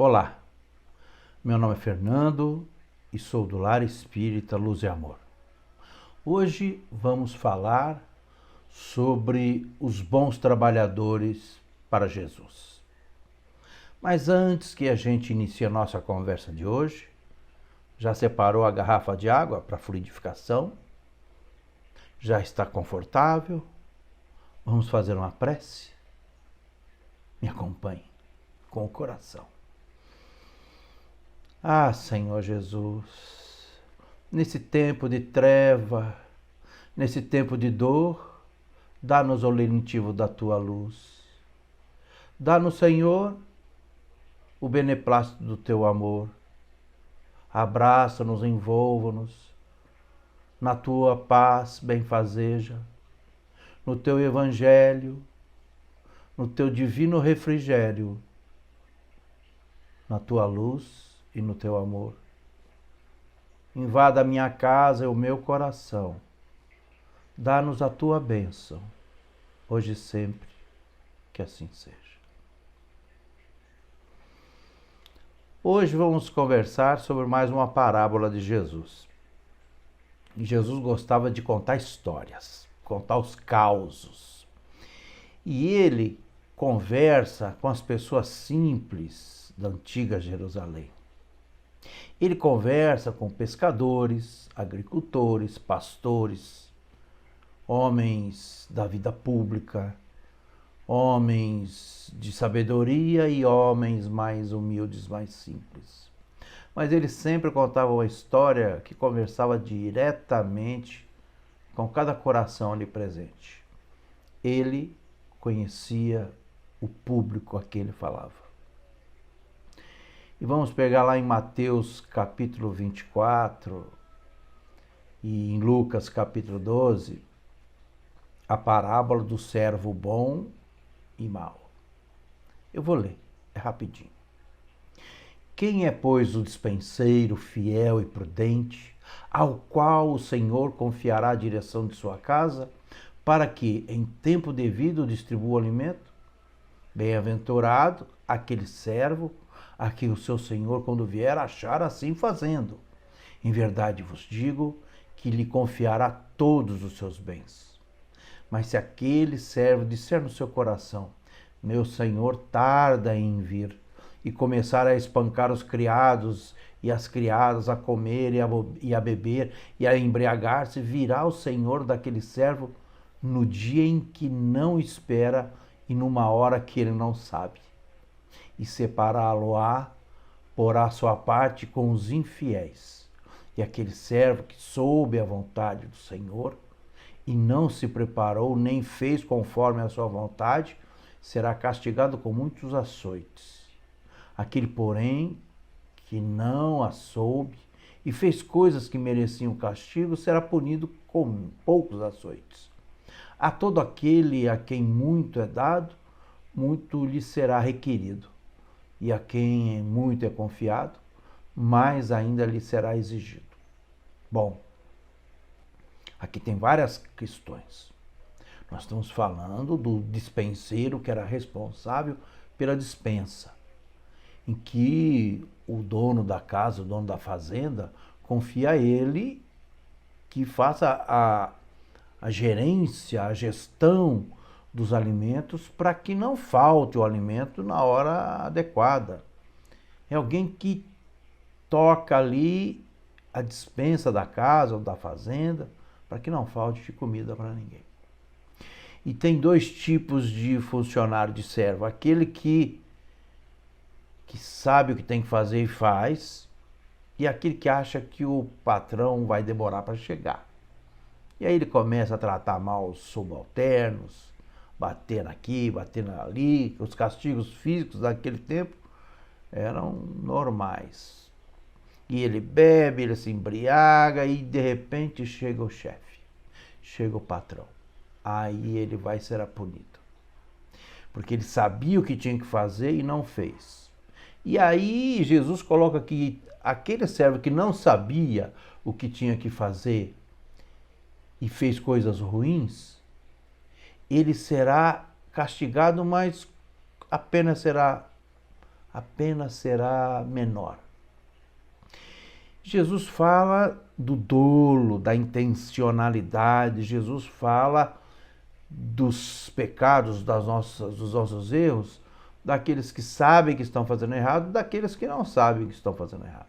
Olá, meu nome é Fernando e sou do Lar Espírita Luz e Amor. Hoje vamos falar sobre os bons trabalhadores para Jesus. Mas antes que a gente inicie a nossa conversa de hoje, já separou a garrafa de água para fluidificação? Já está confortável? Vamos fazer uma prece? Me acompanhe com o coração. Ah, Senhor Jesus, nesse tempo de treva, nesse tempo de dor, dá-nos o lenitivo da Tua luz. Dá-nos, Senhor, o beneplácito do Teu amor. Abraça-nos, envolva-nos na Tua paz benfazeja, no Teu Evangelho, no Teu divino refrigério, na Tua luz e no Teu amor. Invada a minha casa e o meu coração. Dá-nos a Tua bênção, hoje e sempre, que assim seja. Hoje vamos conversar sobre mais uma parábola de Jesus. Jesus gostava de contar histórias, contar os causos. E ele conversa com as pessoas simples da antiga Jerusalém. Ele conversa com pescadores, agricultores, pastores, homens da vida pública, homens de sabedoria e homens mais humildes, mais simples. Mas ele sempre contava uma história que conversava diretamente com cada coração ali presente. Ele conhecia o público a que ele falava. E vamos pegar lá em Mateus capítulo 24 e em Lucas capítulo 12, a parábola do servo bom e mau. Eu vou ler, é rapidinho. Quem é, pois, o despenseiro fiel e prudente, ao qual o Senhor confiará a direção de sua casa, para que, em tempo devido, distribua o alimento? Bem-aventurado aquele servo a quem o seu Senhor, quando vier, achar assim fazendo. Em verdade vos digo que lhe confiará todos os seus bens. Mas se aquele servo disser no seu coração, meu Senhor tarda em vir, e começar a espancar os criados e as criadas, a comer e a beber e a embriagar-se, virá o Senhor daquele servo no dia em que não espera e numa hora que ele não sabe. E separá-lo-á, porá sua parte com os infiéis. E aquele servo que soube a vontade do Senhor e não se preparou, nem fez conforme a sua vontade, será castigado com muitos açoites. Aquele, porém, que não a soube e fez coisas que mereciam castigo, será punido com poucos açoites. A todo aquele a quem muito é dado, muito lhe será requerido. E a quem muito é confiado, mais ainda lhe será exigido. Bom, aqui tem várias questões. Nós estamos falando do despenseiro que era responsável pela despensa, em que o dono da casa, o dono da fazenda, confia a ele que faça a gerência, a gestão dos alimentos para que não falte o alimento na hora adequada. É alguém que toca ali a despensa da casa ou da fazenda para que não falte comida para ninguém. E tem dois tipos de funcionário, de servo. Aquele que sabe o que tem que fazer e faz, e aquele que acha que o patrão vai demorar para chegar. E aí ele começa a tratar mal os subalternos, bater aqui, bater ali. Os castigos físicos daquele tempo eram normais. E ele bebe, ele se embriaga e de repente chega o chefe, chega o patrão. Aí ele vai ser punido. Porque ele sabia o que tinha que fazer e não fez. E aí Jesus coloca que aquele servo que não sabia o que tinha que fazer e fez coisas ruins, ele será castigado, mas apenas será a pena será menor. Jesus fala do dolo, da intencionalidade, Jesus fala dos pecados, dos nossos erros, daqueles que sabem que estão fazendo errado, daqueles que não sabem que estão fazendo errado.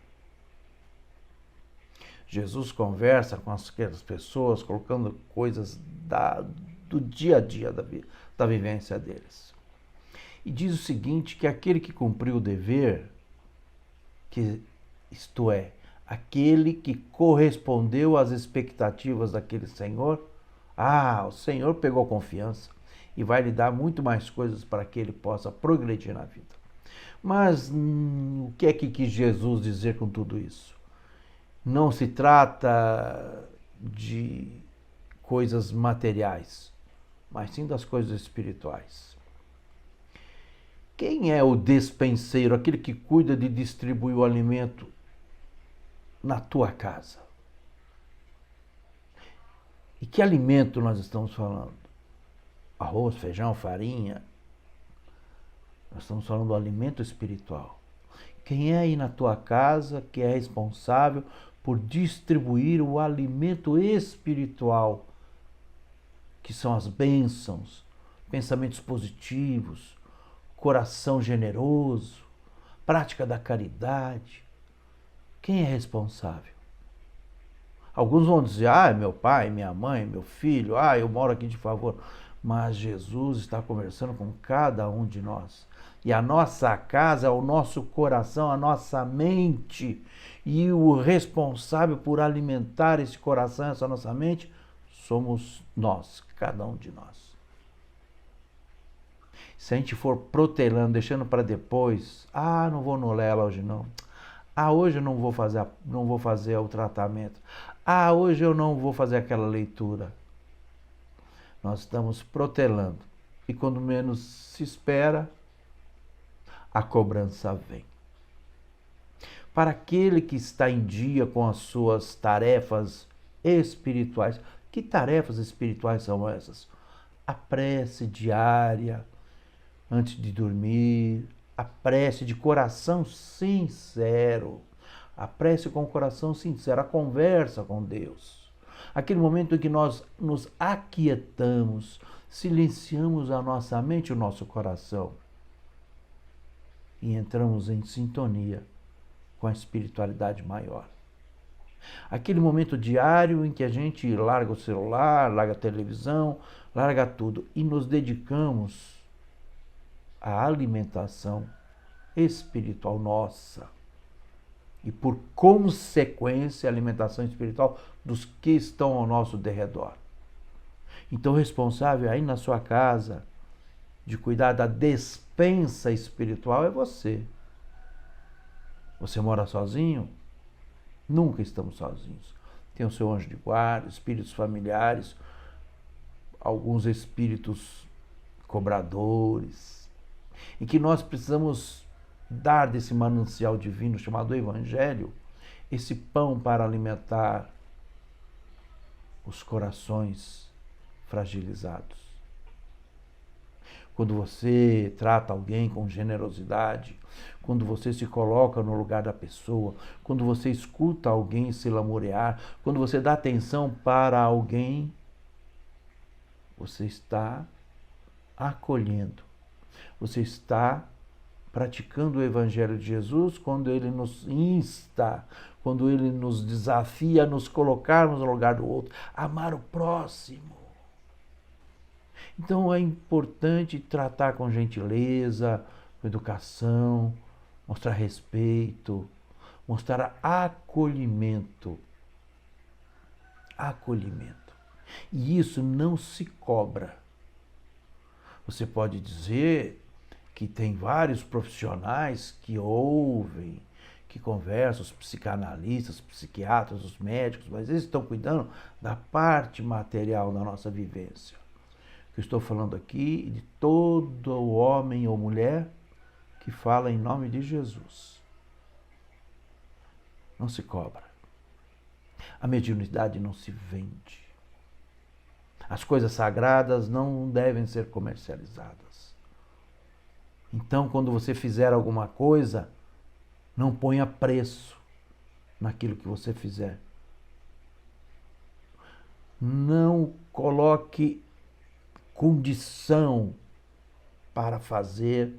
Jesus conversa com aquelas pessoas, colocando coisas do dia a dia da vivência deles. E diz o seguinte, que aquele que cumpriu o dever, isto é, aquele que correspondeu às expectativas daquele Senhor, o Senhor pegou confiança e vai lhe dar muito mais coisas para que ele possa progredir na vida. Mas o que é que quis Jesus dizer com tudo isso? Não se trata de coisas materiais, mas sim das coisas espirituais. Quem é o despenseiro, aquele que cuida de distribuir o alimento na tua casa? E que alimento nós estamos falando? Arroz, feijão, farinha? Nós estamos falando do alimento espiritual. Quem é aí na tua casa que é responsável por distribuir o alimento espiritual, que são as bênçãos, pensamentos positivos, coração generoso, prática da caridade? Quem é responsável? Alguns vão dizer, é meu pai, minha mãe, meu filho, eu moro aqui de favor. Mas Jesus está conversando com cada um de nós. E a nossa casa é o nosso coração, a nossa mente. E o responsável por alimentar esse coração, essa nossa mente, somos nós, cada um de nós. Se a gente for protelando, deixando para depois, não vou no Lela hoje não. Hoje eu não vou fazer o tratamento. Hoje eu não vou fazer aquela leitura. Nós estamos protelando. E quando menos se espera, a cobrança vem. Para aquele que está em dia com as suas tarefas espirituais, que tarefas espirituais são essas? A prece diária, antes de dormir, a prece de coração sincero, a prece com o coração sincero, a conversa com Deus. Aquele momento em que nós nos aquietamos, silenciamos a nossa mente e o nosso coração e entramos em sintonia com a espiritualidade maior. Aquele momento diário em que a gente larga o celular, larga a televisão, larga tudo e nos dedicamos à alimentação espiritual nossa. E por consequência, a alimentação espiritual dos que estão ao nosso derredor. Então, o responsável aí na sua casa de cuidar da despensa espiritual é você. Você mora sozinho? Nunca estamos sozinhos. Tem o seu anjo de guarda, espíritos familiares, alguns espíritos cobradores, e que nós precisamos dar desse manancial divino chamado Evangelho, esse pão para alimentar os corações fragilizados. Quando você trata alguém com generosidade, quando você se coloca no lugar da pessoa, quando você escuta alguém se lamorear, quando você dá atenção para alguém, você está acolhendo, você está praticando o Evangelho de Jesus quando ele nos insta, quando ele nos desafia a nos colocarmos no lugar do outro, amar o próximo. Então é importante tratar com gentileza, com educação, mostrar respeito, mostrar acolhimento. Acolhimento. E isso não se cobra. Você pode dizer que tem vários profissionais que ouvem, que conversam, os psicanalistas, os psiquiatras, os médicos, mas eles estão cuidando da parte material da nossa vivência. Eu estou falando aqui de todo homem ou mulher que fala em nome de Jesus. Não se cobra. A mediunidade não se vende. As coisas sagradas não devem ser comercializadas. Então, quando você fizer alguma coisa, não ponha preço naquilo que você fizer. Não coloque condição para fazer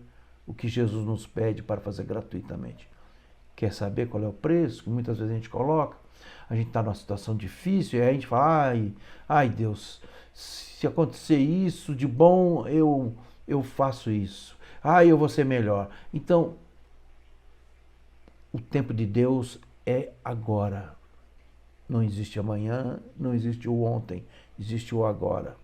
o que Jesus nos pede para fazer gratuitamente. Quer saber qual é o preço que muitas vezes a gente coloca? A gente está numa situação difícil e aí a gente fala, ai Deus, se acontecer isso de bom, eu faço isso. Eu vou ser melhor. Então, o tempo de Deus é agora. Não existe amanhã, não existe o ontem, existe o agora.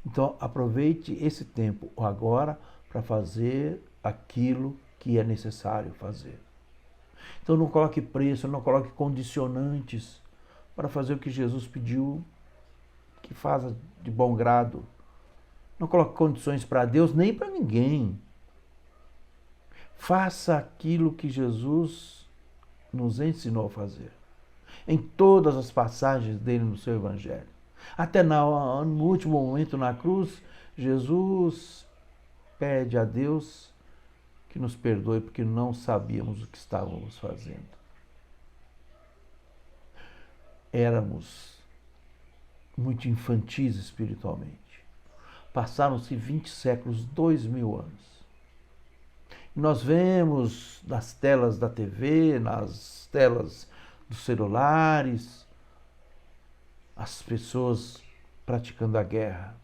Então, aproveite esse tempo, o agora, para fazer aquilo que é necessário fazer. Então, não coloque preço, não coloque condicionantes para fazer o que Jesus pediu que faça de bom grado. Não coloque condições para Deus nem para ninguém. Faça aquilo que Jesus nos ensinou a fazer. Em todas as passagens dele no seu Evangelho. Até no último momento na cruz, Jesus pede a Deus que nos perdoe porque não sabíamos o que estávamos fazendo. Éramos muito infantis espiritualmente. Passaram-se 20 séculos, 2000 anos. Nós vemos nas telas da TV, nas telas dos celulares, as pessoas praticando a guerra,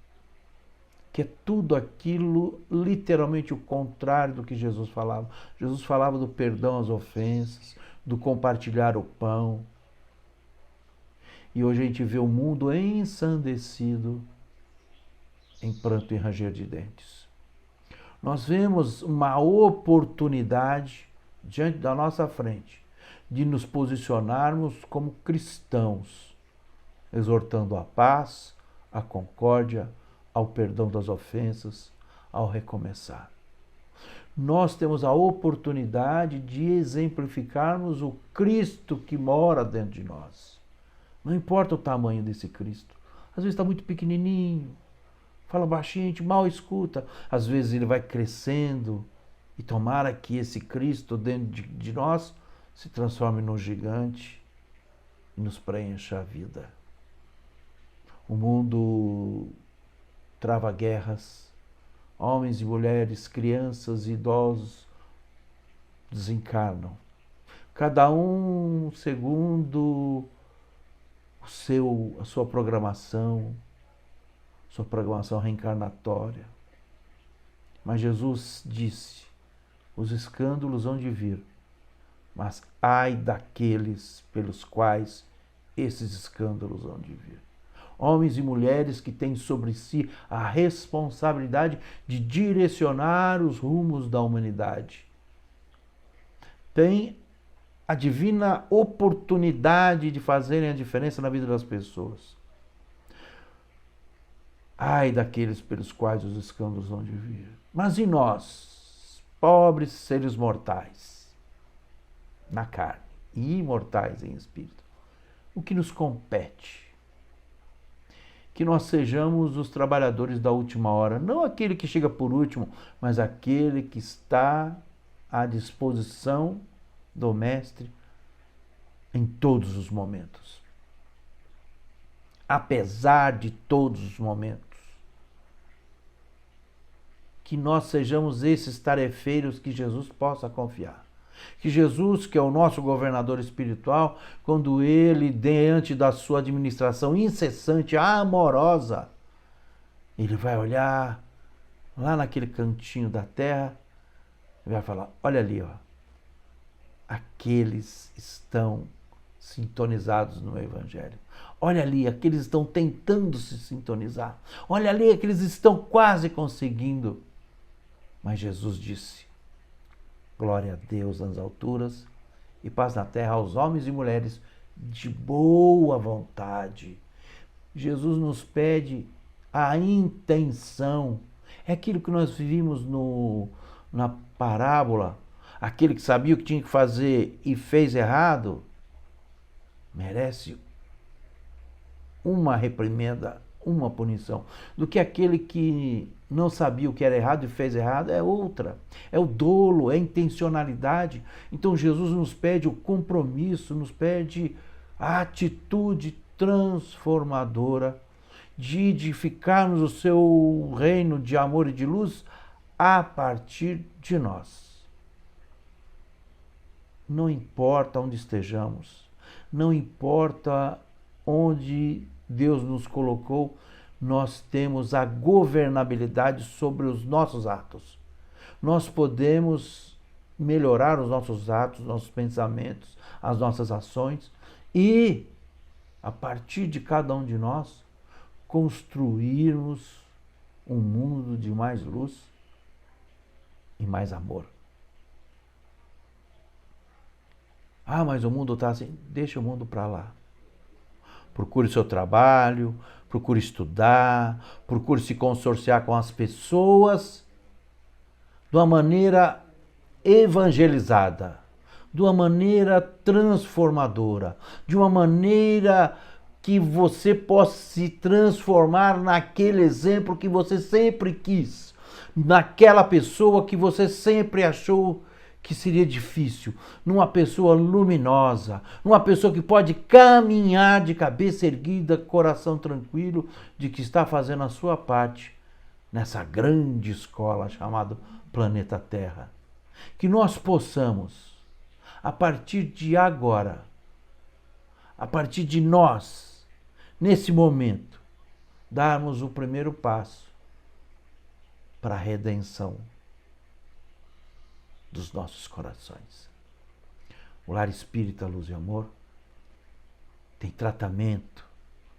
que é tudo aquilo, literalmente o contrário do que Jesus falava. Jesus falava do perdão às ofensas, do compartilhar o pão. E hoje a gente vê o mundo ensandecido em pranto e ranger de dentes. Nós vemos uma oportunidade diante da nossa frente de nos posicionarmos como cristãos, exortando a paz, a concórdia, ao perdão das ofensas, ao recomeçar. Nós temos a oportunidade de exemplificarmos o Cristo que mora dentro de nós. Não importa o tamanho desse Cristo. Às vezes está muito pequenininho, fala baixinho, a gente mal escuta. Às vezes ele vai crescendo e tomara que esse Cristo dentro de nós se transforme num gigante e nos preencha a vida. O mundo trava guerras, homens e mulheres, crianças e idosos desencarnam. Cada um segundo a sua programação reencarnatória. Mas Jesus disse, os escândalos hão de vir, mas ai daqueles pelos quais esses escândalos hão de vir. Homens e mulheres que têm sobre si a responsabilidade de direcionar os rumos da humanidade. Têm a divina oportunidade de fazerem a diferença na vida das pessoas. Ai daqueles pelos quais os escândalos hão de vir. Mas e nós, pobres seres mortais, na carne, e imortais em espírito? O que nos compete? Que nós sejamos os trabalhadores da última hora, não aquele que chega por último, mas aquele que está à disposição do Mestre em todos os momentos. Apesar de todos os momentos. Que nós sejamos esses tarefeiros que Jesus possa confiar. Que Jesus, que é o nosso governador espiritual, quando ele, diante da sua administração incessante, amorosa, ele vai olhar lá naquele cantinho da terra e vai falar, olha ali, ó, aqueles estão sintonizados no Evangelho. Olha ali, aqueles estão tentando se sintonizar. Olha ali, aqueles estão quase conseguindo. Mas Jesus disse, glória a Deus nas alturas e paz na terra aos homens e mulheres de boa vontade. Jesus nos pede a intenção. É aquilo que nós vimos na parábola. Aquele que sabia o que tinha que fazer e fez errado, merece uma reprimenda, uma punição, do que aquele que não sabia o que era errado e fez errado, é outra. É o dolo, é a intencionalidade. Então Jesus nos pede o compromisso, nos pede a atitude transformadora de edificarmos o seu reino de amor e de luz a partir de nós. Não importa onde estejamos, não importa onde Deus nos colocou, nós temos a governabilidade sobre os nossos atos. Nós podemos melhorar os nossos atos, os nossos pensamentos, as nossas ações e, a partir de cada um de nós, construirmos um mundo de mais luz e mais amor. Ah, mas o mundo está assim. Deixa o mundo para lá. Procure o seu trabalho, procure estudar, procure se consorciar com as pessoas de uma maneira evangelizada, de uma maneira transformadora, de uma maneira que você possa se transformar naquele exemplo que você sempre quis, naquela pessoa que você sempre achou que seria difícil, numa pessoa luminosa, numa pessoa que pode caminhar de cabeça erguida, coração tranquilo, de que está fazendo a sua parte nessa grande escola chamada Planeta Terra. Que nós possamos, a partir de agora, a partir de nós, nesse momento, darmos o primeiro passo para a redenção dos nossos corações. O Lar Espírita Luz e Amor tem tratamento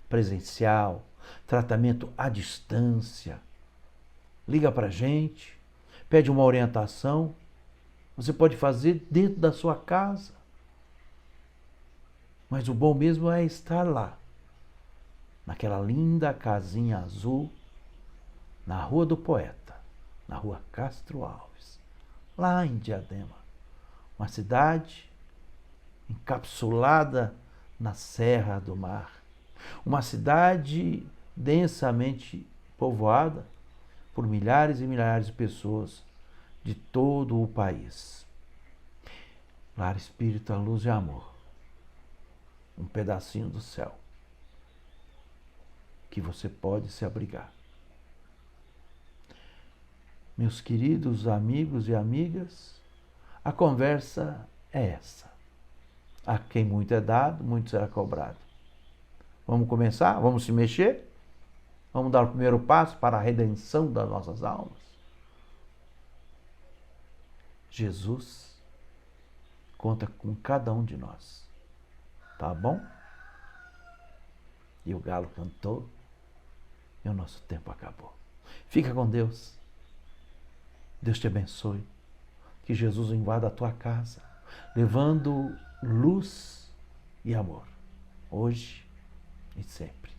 presencial, tratamento à distância. Liga para a gente, pede uma orientação. Você pode fazer dentro da sua casa. Mas o bom mesmo é estar lá, naquela linda casinha azul, na Rua do Poeta, na Rua Castro Alves, lá em Diadema. Uma cidade encapsulada na Serra do Mar. Uma cidade densamente povoada por milhares e milhares de pessoas de todo o país. Lar Espírita, Luz e Amor. Um pedacinho do céu que você pode se abrigar. Meus queridos amigos e amigas, a conversa é essa. A quem muito é dado, muito será cobrado. Vamos começar? Vamos se mexer? Vamos dar o primeiro passo para a redenção das nossas almas? Jesus conta com cada um de nós. Tá bom? E o galo cantou e o nosso tempo acabou. Fica com Deus. Deus te abençoe. Que Jesus invada a tua casa, levando luz e amor, hoje e sempre.